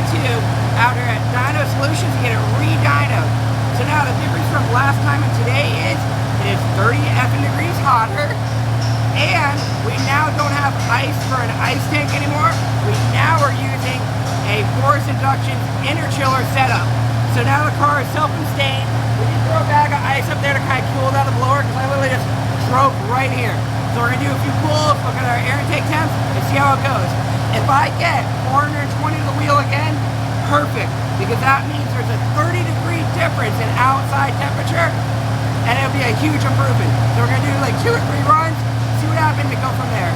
out here at Dyno Solutions to get it re-dynoed. So now the difference from last time and today is it is 30 effing degrees hotter, and we now don't have ice for an ice tank anymore. We now are using a Forced Induction Interchiller setup. So now the car is self-contained. We can throw a bag of ice up there to kind of cool down the blower because I literally just drove right here. So we're going to do a few pulls, look at our air intake temps, and see how it goes. If I get 420 to the wheel again, perfect, because that means there's a 30-degree difference in outside temperature, and it'll be a huge improvement. So we're going to do like 2 or 3 runs, see what happens, and go from there.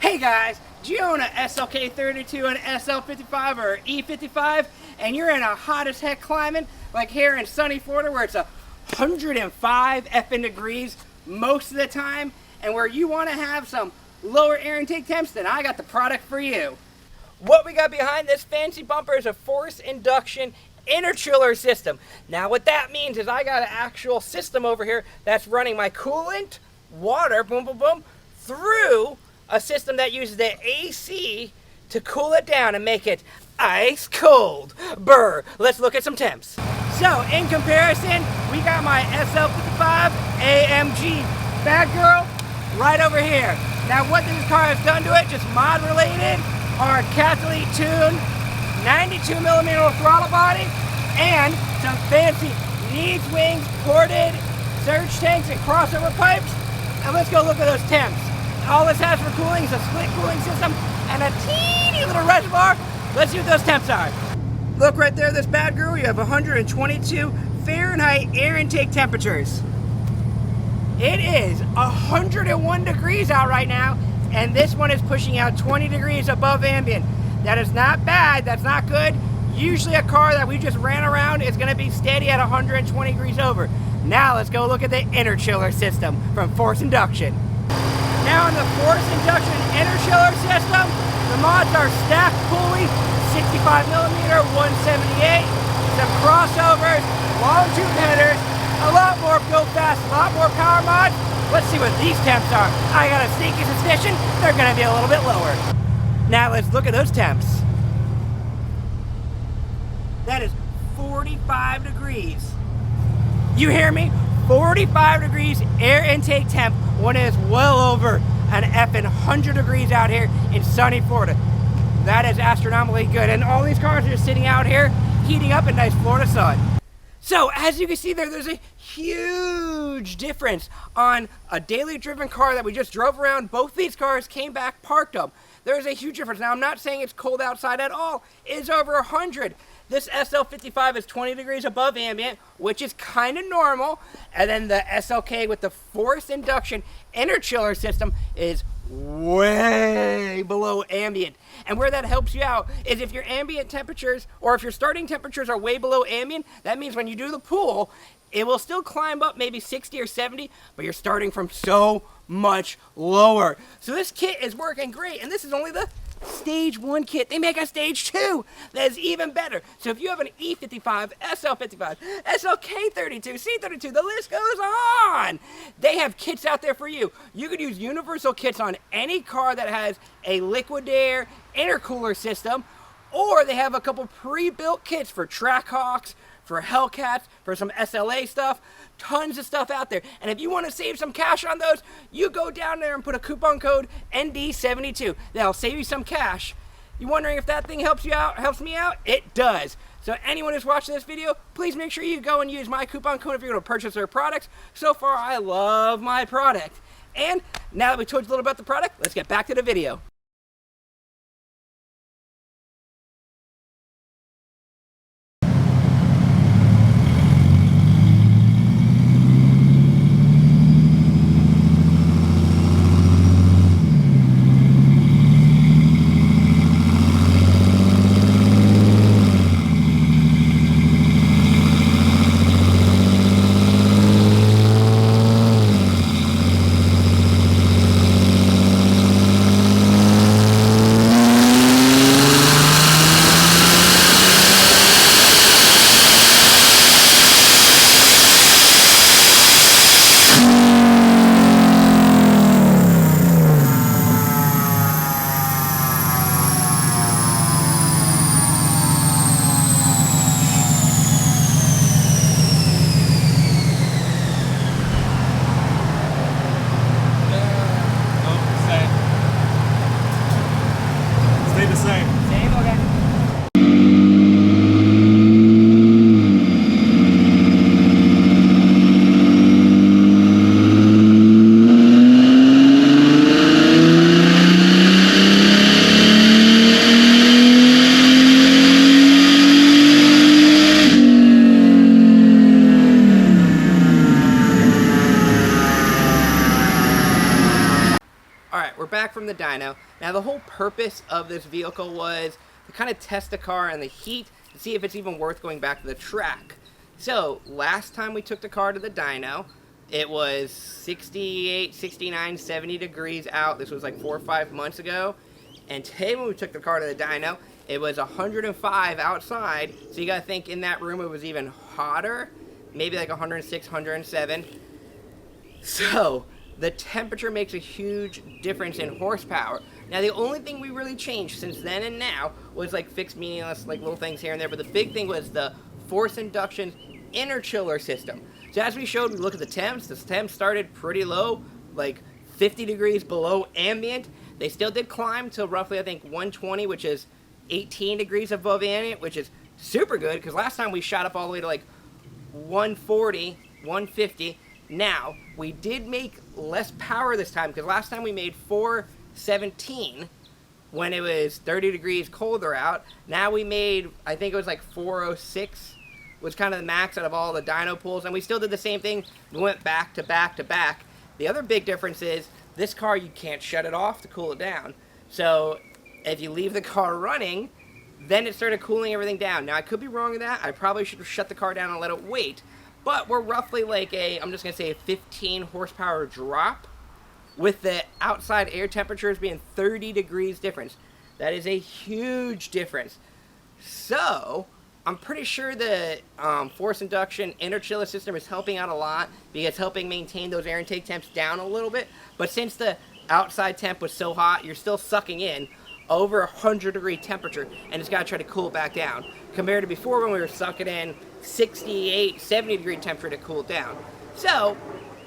Hey guys, do you own an SLK32, an SL55, or an E55, and you're in a hot as heck climate, like here in sunny Florida where it's 105 effing degrees most of the time, and where you want to have some lower air intake temps? Then I got the product for you. What we got behind this fancy bumper is a Forced Induction Interchiller system. Now what that means is I got an actual system over here that's running my coolant, water, boom, boom, boom, through a system that uses the AC to cool it down and make it ice cold. Brr, let's look at some temps. So in comparison, we got my SL55 AMG bad girl right over here. Now what this car has done to it, just mod related, are catalytically tuned 92mm throttle body and some fancy Needswings ported surge tanks and crossover pipes. And let's go look at those temps. All this has for cooling is a split cooling system and a teeny little reservoir. Let's see what those temps are. Look right there, this bad girl, you have 122 Fahrenheit air intake temperatures. It is 101 degrees out right now, and this one is pushing out 20 degrees above ambient. That is not bad, that's not good. Usually a car that we just ran around is gonna be steady at 120 degrees over. Now let's go look at the interchiller system from Forced Induction. Now in the Forced Induction Interchiller system, the mods are stacked pulley, 65mm, 178, some crossovers, long tube headers, a lot more go fast, a lot more power mods. Let's see what these temps are. I got a sneaky suspicion they're gonna be a little bit lower. Now let's look at those temps. That is 45 degrees. You hear me? 45 degrees air intake temp when it is well over an effing 100 degrees out here in sunny Florida. That is astronomically good. And all these cars are just sitting out here heating up in nice Florida sun. So as you can see there's a huge difference on a daily driven car that we just drove around. Both these cars came back, parked them. There's a huge difference. Now I'm not saying it's cold outside at all. It's over 100. This SL55 is 20 degrees above ambient, which is kind of normal. And then the SLK with the Forced Induction Interchiller system is way below ambient. And where that helps you out is if your ambient temperatures, or if your starting temperatures are way below ambient, that means when you do the pool, it will still climb up maybe 60 or 70, but you're starting from so much lower. So this kit is working great, and this is only the stage 1 kit. They make a stage 2 that is even better. So if you have an E55, SL55, SLK32, C32, the list goes on. They have kits out there for you. You could use universal kits on any car that has a liquid air intercooler system, or they have a couple pre-built kits for Trackhawks, for Hellcats, for some SLA stuff, tons of stuff out there. And if you want to save some cash on those, you go down there and put a coupon code ND72. That'll save you some cash. You wondering if that thing helps you out, helps me out? It does. So anyone who's watching this video, please make sure you go and use my coupon code if you're going to purchase their products. So far, I love my product. And now that we told you a little about the product, let's get back to the video. Back from the dyno. Now the whole purpose of this vehicle was to kind of test the car and the heat to see if it's even worth going back to the track. So last time we took the car to the dyno, it was 68, 69, 70 degrees out. This was like 4 or 5 months ago. And today when we took the car to the dyno, it was 105 outside. So you gotta think in that room it was even hotter, maybe like 106, 107. So the temperature makes a huge difference in horsepower. Now, the only thing we really changed since then and now was like fixed meaningless like little things here and there, but the big thing was the Forced Induction Interchiller system. So as we showed, we look at the temps. The temps started pretty low, like 50 degrees below ambient. They still did climb to roughly, I think, 120, which is 18 degrees above ambient, which is super good, because last time we shot up all the way to like 140, 150. Now, we did make less power this time, because last time we made 417 when it was 30 degrees colder out. Now we made, I think it was like 406, was kind of the max out of all the dyno pools, and we still did the same thing. We went back to back to back. The other big difference is, this car, you can't shut it off to cool it down. So, if you leave the car running, then it started cooling everything down. Now, I could be wrong with that. I probably should have shut the car down and let it wait. But we're roughly like I'm just going to say a 15 horsepower drop, with the outside air temperatures being 30 degrees difference. That is a huge difference. So, I'm pretty sure the Forced Induction Interchiller system is helping out a lot, because it's helping maintain those air intake temps down a little bit. But since the outside temp was so hot, you're still sucking in over 100-degree temperature, and it's got to try to cool it back down. Compared to before when we were sucking in 68, 70-degree temperature to cool it down. So,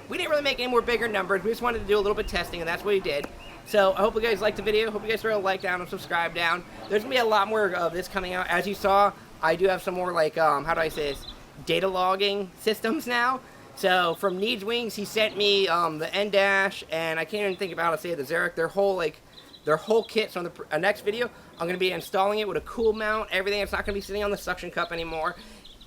we didn't really make any more bigger numbers. We just wanted to do a little bit of testing, and that's what we did. So, I hope you guys liked the video. Hope you guys throw a like down and subscribe down. There's going to be a lot more of this coming out. As you saw, I do have some more, like, how do I say this, data logging systems now. So, from Needswings, he sent me the N-Dash, and I can't even think about how to say the Xeric, their whole kit. So, in the next video, I'm going to be installing it with a cool mount, everything. It's not going to be sitting on the suction cup anymore.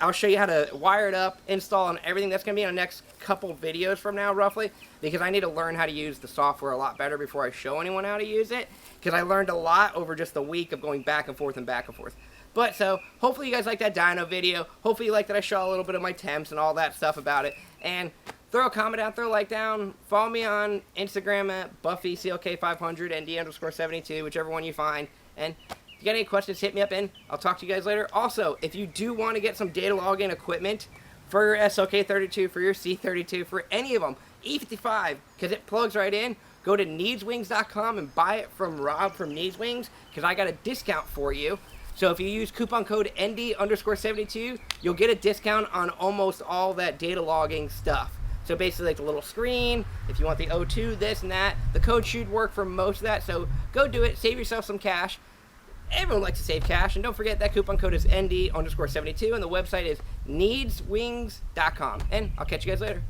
I'll show you how to wire it up, install, and everything. That's going to be in the next couple videos from now, roughly, because I need to learn how to use the software a lot better before I show anyone how to use it, because I learned a lot over just a week of going back and forth and back and forth. But so, hopefully you guys like that dyno video. Hopefully you like that I show a little bit of my temps and all that stuff about it. And throw a comment down, throw a like down. Follow me on Instagram at BuffySLK500 and D_72, whichever one you find. And if you got any questions, hit me up and I'll talk to you guys later. Also, if you do want to get some data logging equipment for your SLK32, for your C32, for any of them, E55, because it plugs right in, go to Needswings.com and buy it from Rob from Needswings, because I got a discount for you. So if you use coupon code ND_72, you'll get a discount on almost all that data logging stuff. So basically like the little screen, if you want the O2, this and that, the code should work for most of that. So go do it, save yourself some cash. Everyone likes to save cash. And don't forget that coupon code is ND_72 and the website is Needswings.com. And I'll catch you guys later.